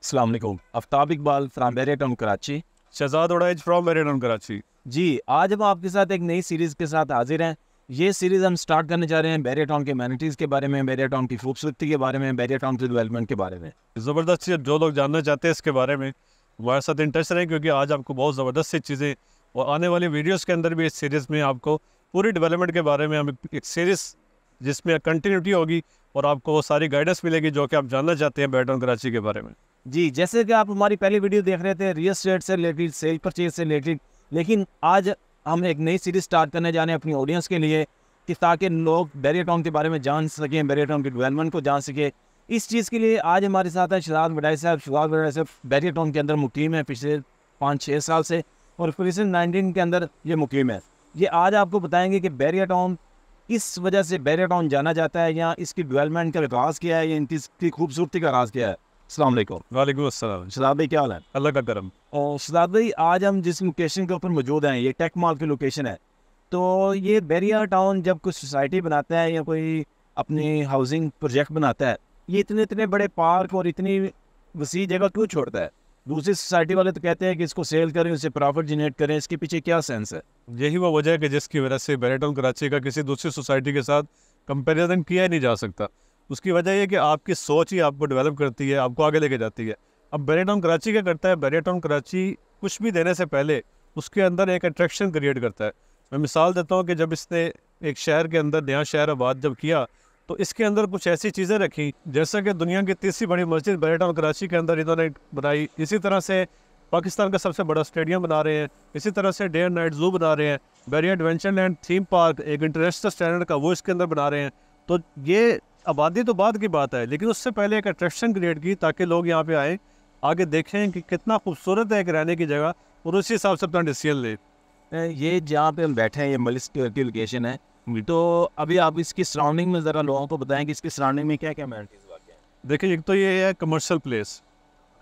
अस्सलाम वालेकुम। Aftab Iqbal from Bairia town Karachi. Shahzad Uraiz from मेरीटाउन कराची। जी, आज हम आपके साथ एक नई सीरीज़ के साथ हाजिर हैं। ये सीरीज़ हम स्टार्ट करने जा रहे हैं बैरिया टाउन के एमेनिटीज़ के बारे में, बैरिया टाउन की खूबसूरती के बारे में, बैरिया टाउन की डेवलपमेंट के बारे में। ज़बरदस्त चीज़, जो लोग जानना चाहते हैं इसके बारे में हमारे साथ इंटरेस्ट रहें, क्योंकि आज आपको बहुत ज़बरदस्त सी चीज़ें और आने वाली वीडियोस के अंदर भी इस सीरीज़ में आपको पूरी डेवलपमेंट के बारे में हम एक सीरीज़ जिसमें कंटिन्यूटी होगी और आपको वो सारी गाइडेंस मिलेगी जो कि आप जानना चाहते हैं बैरिया टाउन कराची के बारे में। जी, जैसे कि आप हमारी पहली वीडियो देख रहे थे रियल एस्टेट से रिलेटेड, सेल परचेज से रिलेटेड, लेकिन आज हम एक नई सीरीज़ स्टार्ट करने जा रहे हैं अपनी ऑडियंस के लिए कि ताकि लोग बैरिया टाउन के बारे में जान सकें, बैरिया टाउन की डेवलपमेंट को जान सकें। इस चीज़ के लिए आज हमारे साथ हैं शहजाद वडाई साहब। शहजाद वडाई साहब बैरिया टाउन के अंदर मुकीम है पिछले 5-6 साल से और कोविड-19 के अंदर ये मुकीम है। ये आज आपको बताएंगे कि बैरिया टाउन किस वजह से बैरिया टाउन जाना जाता है, या इसकी डेवलपमेंट का राज क्या है, या इनकी खूबसूरती का राज क्या है। अस्सलाम वालेकुम। वालेकुम अस्सलाम। शहजाद भाई, क्या हाल है? अल्लाह का करम। और शहजाद भाई, आज हम जिस लोकेशन के ऊपर मौजूद हैं ये टेक मॉल की लोकेशन है। तो ये बैरिया टाउन जब कोई सोसाइटी बनाता है या कोई अपनी हाउसिंग प्रोजेक्ट बनाता है, ये इतने इतने बड़े पार्क और इतनी वसी जगह क्यों छोड़ता है? दूसरी सोसाइटी वाले तो कहते हैं कि इसको सेल करें, उससे प्रॉफिट जनरेट करें, इसके पीछे क्या सेंस है? यही वो वजह है कि जिसकी वजह से बैरिया टाउन कराची का किसी दूसरी सोसाइटी के साथ कंपैरिजन किया ही नहीं जा सकता। उसकी वजह ये कि आपकी सोच ही आपको डेवलप करती है, आपको आगे लेके जाती है। अब बैरिया टाउन कराची क्या करता है, बैरिया टाउन कराची कुछ भी देने से पहले उसके अंदर एक अट्रैक्शन क्रिएट करता है। मैं मिसाल देता हूँ कि जब इसने एक शहर के अंदर नया शहर आबाद जब किया तो इसके अंदर कुछ ऐसी चीज़ें रखी, जैसा कि दुनिया की तीसरी बड़ी मस्जिद बैरिया टाउन कराची के अंदर इन्होंने बनाई। इसी तरह से पाकिस्तान का सबसे बड़ा स्टेडियम बना रहे हैं, इसी तरह से डे एंड नाइट जू बना रहे हैं, Bairia adventure land theme park एक इंटरनेशनल स्टैंडर्ड का वो इसके अंदर बना रहे हैं। तो ये आबादी तो बाद की बात है, लेकिन उससे पहले एक अट्रैक्शन क्रिएट की ताकि लोग यहाँ पे आएँ, आगे देखें कि कितना खूबसूरत है एक रहने की जगह, और उसी हिसाब से अपना डिसीजन लें। ये जहाँ पे हम बैठे हैं ये मलिस की लोकेशन है। तो अभी आप इसकी सराउंडिंग में ज़रा लोगों को बताएं कि इसकी सराउंडिंग में क्या क्या अमेनिटीज़ वाक़ हैं। देखिए, एक तो ये है कमर्शियल प्लेस,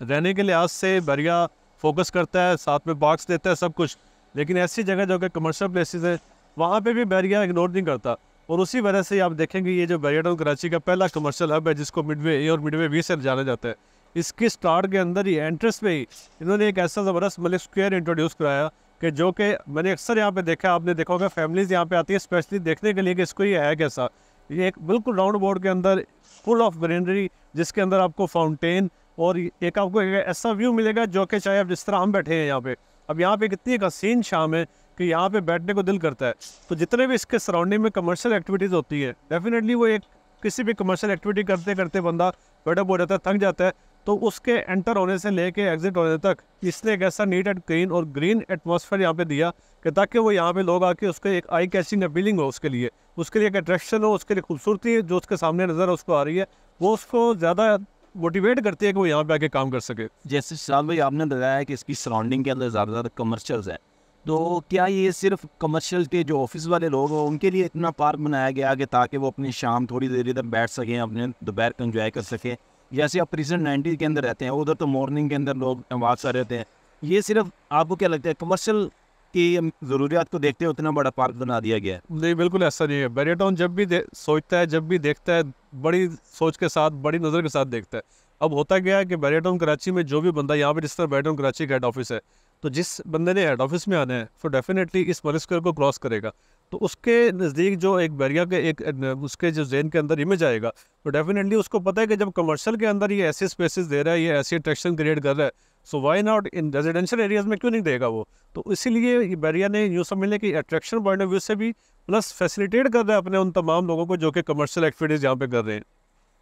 रहने के लिहाज से बैरिया फोकस करता है, साथ में पार्क्स देता है सब कुछ, लेकिन ऐसी जगह जो कि कमर्शियल प्लेसेस है वहाँ पे भी बैरिया इग्नोर नहीं करता। और उसी वजह से आप देखेंगे ये जो बैरिया टाउन कराची का पहला कमर्शियल हब है जिसको मिडवे ए और मिडवे बी से जाना जाता है, इसकी स्टार्ट के अंदर ही एंट्रेंस में ही इन्होंने एक ऐसा ज़बरदस्त मलिक स्क्वायर इंट्रोड्यूस कराया कि जो कि मैंने अक्सर यहाँ पे देखा, आपने देखा होगा फैमिलीज़ यहाँ पे आती है स्पेशली देखने के लिए कि इसको ये है कैसा। ये एक बिल्कुल राउंड बोर्ड के अंदर फुल ऑफ ग्रीनरी, जिसके अंदर आपको फाउंटेन और एक आपको एक ऐसा व्यू मिलेगा जो कि चाहे आप जिस तरह हम बैठे हैं यहाँ पे, अब यहाँ पे कितनी एक हसीन शाम है कि यहाँ पे बैठने को दिल करता है। तो जितने भी इसके सराउंडिंग में कमर्शियल एक्टिविटीज़ होती है, डेफिनेटली वो एक किसी भी कमर्शियल एक्टिविटी करते करते बंदा फेड अप हो जाता है, थक जाता है, तो उसके एंटर होने से लेके एग्जिट होने तक इसने एक ऐसा नीट एंड क्लीन और ग्रीन एटमॉस्फेयर यहाँ पे दिया कि ताकि वो यहाँ पे लोग आके उसके एक आई कैचिंग अपीलिंग हो, उसके लिए एक अट्रैक्शन हो, उसके लिए खूबसूरती जो उसके सामने नज़र है उसको आ रही है, वो उसको ज़्यादा मोटिवेट करती है कि वो यहाँ पे आके काम कर सके। जैसे शहजाद भाई आपने बताया कि इसकी सराउंडिंग के अंदर ज़्यादातर कमर्शियल्स हैं, तो क्या ये सिर्फ कमर्शियल के जो ऑफिस वाले लोग हैं उनके लिए इतना पार्क बनाया गया कि ताकि वो अपनी शाम थोड़ी देर इधर बैठ सकें, अपने दोपहर को एंजॉय कर सकें? जैसे आप रिसेंट 90 के अंदर रहते हैं, उधर तो मॉर्निंग के अंदर लोग आवाज़ कर रहते हैं। ये सिर्फ आपको क्या लगता है कमर्शियल की ज़रूरियात को देखते हुए उतना बड़ा पार्क बना दिया गया है? नहीं, बिल्कुल ऐसा नहीं है। बैरिया टाउन जब भी सोचता है, जब भी देखता है, बड़ी सोच के साथ, बड़ी नज़र के साथ देखता है। अब होता क्या है कि बैरिया टाउन कराची में जो भी बंदा यहाँ पे, जिस तरह बैरिया टाउन कराची का हेड ऑफिस है, तो जिस बंदे ने हेड ऑफिस में आना है तो डेफिनेटली इस मलिक स्क्वायर को क्रॉस करेगा, तो उसके नज़दीक जो एक बैरिया के एक उसके जो जहन के अंदर इमेज आएगा, तो डेफिनेटली उसको पता है कि जब कमर्शियल के अंदर ये ऐसे स्पेसेस दे रहा है, ये ऐसी अट्रैक्शन क्रिएट कर रहा है, so why not in residential areas में क्यों नहीं देगा वो। तो इसीलिए ये बैरिया ने यूँ समझ लें कि अट्रैक्शन पॉइंट ऑफ व्यू से भी प्लस फैसिलिटेट कर रहा है अपने उन तमाम लोगों को जो कि कमर्शियल एक्टिविटीज़ यहाँ पे कर रहे हैं।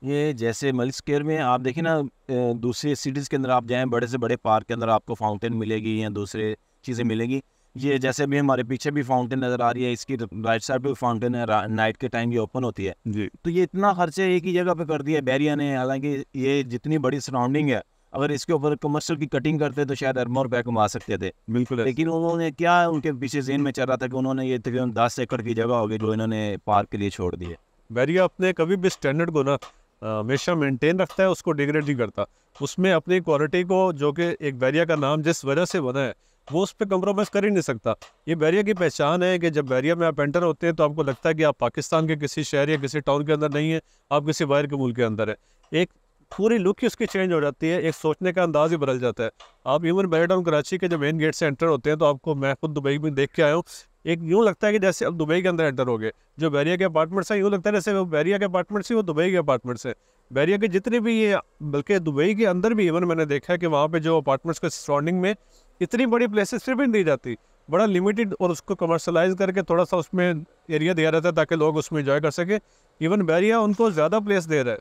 ये जैसे मलिक स्क्वायर में आप देखें ना, दूसरी सिटीज़ के अंदर आप जाएं, बड़े से बड़े पार्क के अंदर आपको फाउंटेन मिलेगी या दूसरे चीज़ें मिलेंगी। ये जैसे भी हमारे पीछे भी फाउंटेन नज़र आ रही है, इसकी राइट साइड पे फाउंटेन है, नाइट के टाइम ये ओपन होती है। जी, तो ये इतना खर्चे एक ही जगह पे कर दिया बैरिया ने, हालांकि ये जितनी बड़ी सराउंडिंग है, अगर इसके ऊपर कमर्शियल की कटिंग करते तो शायद अरबों रुपए कमा सकते थे। बिल्कुल। लेकिन उन्होंने क्या, उनके पीछे जेहन में चल रहा था कि उन्होंने ये तकरीबन 10 एकड़ की जगह होगी जो इन्होंने पार्क के लिए छोड़ दी है। बैरिया अपने कभी भी स्टैंडर्ड को ना हमेशा मेंटेन रखता है, उसको डिग्रेड नहीं करता। उसमें अपनी क्वालिटी को, जो कि एक बैरिया का नाम जिस वजह से बना है, वो उस पर कम्प्रोमाइज़ कर ही नहीं सकता। ये बैरिया की पहचान है कि जब बैरिया में आप एंटर होते हैं तो आपको लगता है कि आप पाकिस्तान के किसी शहर या किसी टाउन के अंदर नहीं है, आप किसी बाहर के मुल्क के अंदर है। एक पूरी लुक ही उसकी चेंज हो जाती है, एक सोचने का अंदाज ही बदल जाता है। आप इवन बैरिया कराची के जो मेन गेट से एंटर होते हैं तो आपको, मैं खुद दुबई में देख के आया हूँ, एक यूँ लगता है कि जैसे अब दुबई के अंदर एंटर हो गए। जो बैरिया के अपार्टमेंट्स हैं यूँ लगता है जैसे वो बैरिया के अपार्टमेंट्स ही वो दुबई के अपार्टमेंट्स हैं। बैरिया के जितने भी ये, बल्कि दुबई के अंदर भी इवन मैंने देखा है कि वहाँ पे जो अपार्टमेंट्स के सराउंडिंग में इतनी बड़ी प्लेसेस फिर भी नहीं दी जाती, बड़ा लिमिटेड, और उसको कमर्शलाइज करके थोड़ा सा उसमें एरिया दिया रहता है ताकि लोग उसमें एंजॉय कर सके। इवन बैरिया उनको ज़्यादा प्लेस दे रहा है।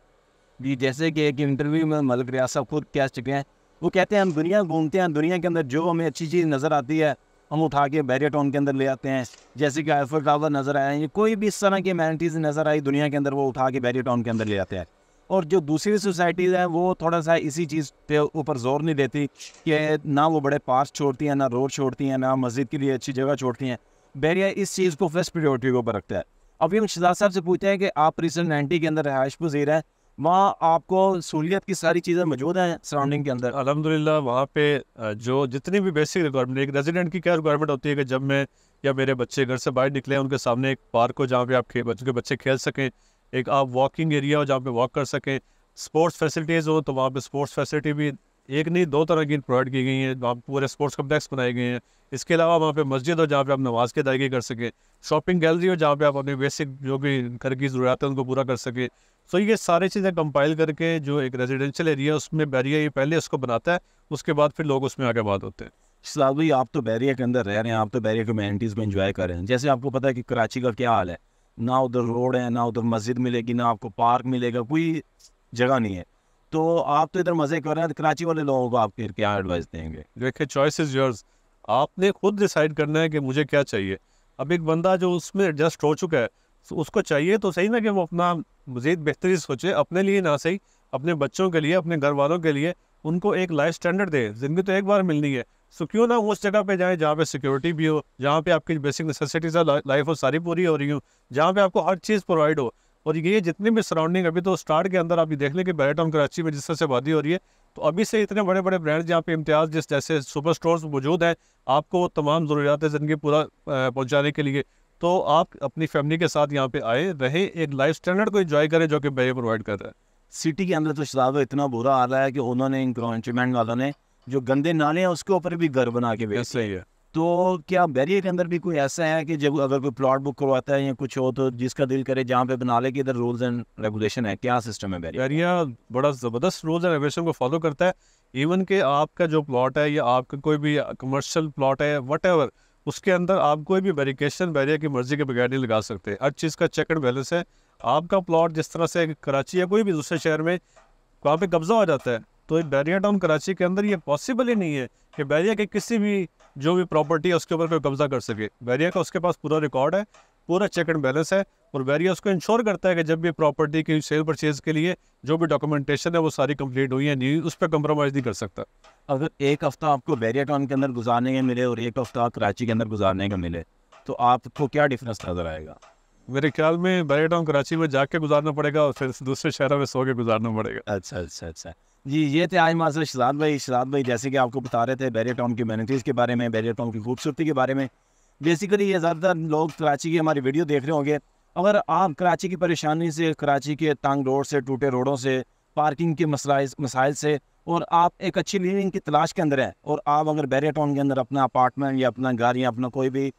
जी, जैसे कि एक इंटरव्यू में मलिक रियाज साहब खुद कह चुके हैं, वो कहते हैं हम दुनिया घूमते हैं, दुनिया के अंदर जो हमें अच्छी चीज़ नज़र आती है हम उठा के बैरिया टाउन के अंदर ले आते हैं। जैसे कि आईफल टावर नज़र आया है, कोई भी इस तरह की अमेनिटीज़ नज़र आई दुनिया के अंदर, वो उठा के बैरिया टाउन के अंदर ले आते हैं। और जो दूसरी सोसाइटीज़ हैं वो थोड़ा सा इसी चीज़ पे ऊपर जोर नहीं देती कि ना वो बड़े पार्क छोड़ती हैं, ना रोड छोड़ती हैं, ना मस्जिद के लिए अच्छी जगह छोड़ती हैं। बैरिया इस चीज़ को फर्स्ट प्रायोरिटी के ऊपर रखता है। अभी हम शहजाद साहब से पूछते हैं कि आप रीसेंट 90 के अंदर रहायश पज़ीर हैं, वहाँ आपको सहूलियत की सारी चीज़ें मौजूद हैं सराउंडिंग के अंदर? अल्हम्दुलिल्लाह वहाँ पे जो जितनी भी बेसिक रिक्वायरमेंट, एक रेजिडेंट की क्या रिक्वायरमेंट होती है कि जब मैं या मेरे बच्चे घर से बाहर निकले उनके सामने एक पार्क हो जहाँ पे आप बच्चे खेल सकें, एक आप वॉकिंग एरिया हो जहाँ पे वॉक कर सकें, स्पोर्ट्स फैसिलिटीज़ हो तो वहाँ पे स्पोर्ट्स फैसिलिटी भी एक नहीं दो तरह की प्रोवाइड की गई हैं, वहाँ पूरे स्पोर्ट्स कम्प्लेक्स बनाए गए हैं। इसके अलावा वहाँ पे मस्जिद हो जहाँ पे आप नमाज की अदायगी कर सकें, शॉपिंग गैलरी हो जहाँ पे आप अपने बेसिक जो भी घर की ज़रूरत है उनको पूरा कर सकें। सो ये सारी चीज़ें कंपाइल करके जो एक रेजिडेंशियल एरिया उसमें बैरिया ये पहले उसको बनाता है, उसके बाद फिर लोग उसमें आगे बात होते हैं। शहजाद भाई, आप तो बैरिया के अंदर रह रहे हैं, आप तो बैरिया की अमेनिटीज़ को एंजॉय कर रहे हैं। जैसे आपको पता है कि कराची का क्या हाल है, ना उधर रोड है, ना उधर मस्जिद मिलेगी, ना आपको पार्क मिलेगा, कोई जगह नहीं है। तो आप तो इधर मज़े कर रहे हैं, तो कराची वाले लोगों को आप फिर क्या एडवाइस देंगे? देखिए, चॉइस इज़ योर्स, आपने खुद डिसाइड करना है कि मुझे क्या चाहिए। अब एक बंदा जो उसमें एडजस्ट हो चुका है तो उसको चाहिए तो सही ना कि वो अपना मज़ीद बेहतरी सोचे, अपने लिए ना सही, अपने बच्चों के लिए, अपने घर वालों के लिए, उनको एक लाइफ स्टैंडर्ड दे। ज़िंदगी तो एक बार मिलनी है, सो क्यों ना उस जगह पे जाएँ जहाँ पे सिक्योरिटी भी हो, जहाँ पे आपकी बेसिक नेसेसिटीज़ लाइफ हो सारी पूरी हो रही हो, जहाँ पे आपको हर चीज़ प्रोवाइड हो। और ये जितनी भी सराउंडिंग, अभी तो स्टार्ट के अंदर आप ये देख लें कि बैरिया टाउन कराची में जिस तरह से आबादी हो रही है, तो अभी से इतने बड़े बड़े ब्रांड्स जहाँ पे इम्तियाज़ जैसे सुपर स्टोर्स मौजूद हैं, आपको वो तमाम ज़रूरियात ज़िंदगी पूरा पहुँचाने के लिए, तो आप अपनी फैमिली के साथ यहाँ पे आए, रहें, एक लाइफ स्टैंडर्ड को एंजॉय करें जो कि बैरिया प्रोवाइड कर रहा है। सिटी के अंदर तो शहजाद भाई इतना बुरा हाल है कि उन्होंने इंक्रोचमेंट वालों ने जो गंदे नाले हैं उसके ऊपर भी घर बना के बेच सही है। तो क्या बैरिया के अंदर भी कोई ऐसा है कि जब अगर कोई प्लॉट बुक करवाता है या कुछ हो तो जिसका दिल करे जहाँ पे बना ले, कि इधर रूल्स एंड रेगुलेशन है, क्या सिस्टम है बैरिया? बैरिया बड़ा ज़बरदस्त रूल्स एंड रेगुलेशन को फॉलो करता है। इवन कि आपका जो प्लॉट है या आपका कोई भी कमर्शियल प्लॉट है व्हाटएवर, उसके अंदर आप कोई भी बैरिकेशन बैरिया की मर्जी के बगैर नहीं लगा सकते। हर चीज़ का चेक एंड बैलेंस है। आपका प्लॉट जिस तरह से कराची या कोई भी दूसरे शहर में वहाँ पे कब्जा हो जाता है, तो बैरिया टाउन कराची के अंदर ये पॉसिबल ही नहीं है कि बैरिया के किसी भी जो भी प्रॉपर्टी है उसके ऊपर कोई कब्जा कर सके। बैरिया का उसके पास पूरा रिकॉर्ड है, पूरा चेक एंड बैलेंस है, और बैरिया उसको इंश्योर करता है कि जब भी प्रॉपर्टी की सेल परचेज के लिए जो भी डॉक्यूमेंटेशन है वो सारी कंप्लीट हुई है, नहीं उस पर कंप्रोमाइज़ नहीं कर सकता। अगर एक हफ्ता आपको बैरिया टाउन के अंदर गुजारने का मिले और एक हफ्ता कराची के अंदर गुजारने का मिले तो आपको क्या डिफरेंस नज़र आएगा? मेरे ख्याल में बैरिया टाउन कराची में जाके गुजारना पड़ेगा और फिर दूसरे शहरों में सो के गुजारना पड़ेगा। अच्छा अच्छा अच्छा जी, ये थे आज हमारे साथ शहजाद भाई। शहजाद भाई जैसे कि आपको बता रहे थे बैरिया टाउन की अमेनिटीज़ के बारे में, बैरिया टाउन की खूबसूरती के बारे में। बेसिकली ये ज़्यादातर लोग कराची की हमारी वीडियो देख रहे होंगे। अगर आप कराची की परेशानी से, कराची के तंग रोड से, टूटे रोडों से, पार्किंग के मसाइल से, और आप एक अच्छी लिविंग की तलाश के अंदर हैं, और आप अगर बैरिया टाउन के अंदर अपना अपार्टमेंट या अपना घर या अपना कोई भी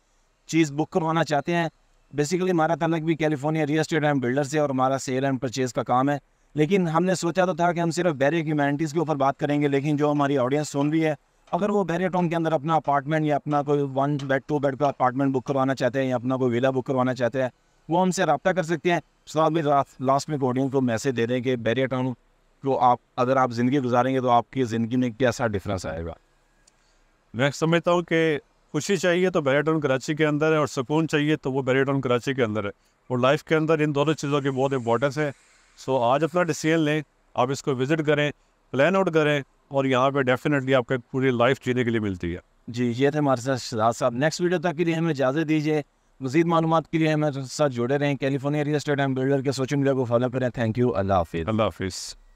चीज़ बुक करवाना चाहते हैं, बेसिकली हमारा ताल्लुक भी California real estate and builder से, और हमारा सेल एंड परचेज़ का काम है। लेकिन हमने सोचा तो था कि हम सिर्फ बैरिया की अमेनिटीज़ के ऊपर बात करेंगे, लेकिन जो हमारी ऑडियंस सुन रही है, अगर वो बैरिया टाउन के अंदर अपना अपार्टमेंट या अपना कोई 1 बेड 2 बेड का अपार्टमेंट बुक करवाना चाहते हैं या अपना कोई विला बुक करवाना चाहते हैं, वो हमसे रब्ता कर सकते हैं। साथ में लास्ट में ऑडियंस को मैसेज दे दें कि बैरिया टाउन को आप अगर आप ज़िंदगी गुजारेंगे तो आपकी ज़िंदगी में कैसा डिफरेंस आएगा। मैं समझता हूँ कि खुशी चाहिए तो बैरिया टाउन कराची के अंदर है, और सुकून चाहिए तो वो बैरिया टाउन कराची के अंदर है, और लाइफ के अंदर इन दोनों चीज़ों की बहुत इंपॉर्टेंस है। सो आज अपना डिसीजन लें, आप इसको विज़िट करें, प्लान आउट करें, और यहाँ पे डेफिनेटली आपको पूरी लाइफ जीने के लिए मिलती है। जी, ये थे हमारे साथ शहजाद साहब। नेक्स्ट वीडियो तक के लिए हमें इजाज़त दीजिए। मज़ीद मालूमात के लिए हमारे साथ जुड़े रहें। California real estate and builder के सोशल मीडिया को फॉलो करें। Thank you. अल्लाह हाफिज़। अल्लाह हाफिज़।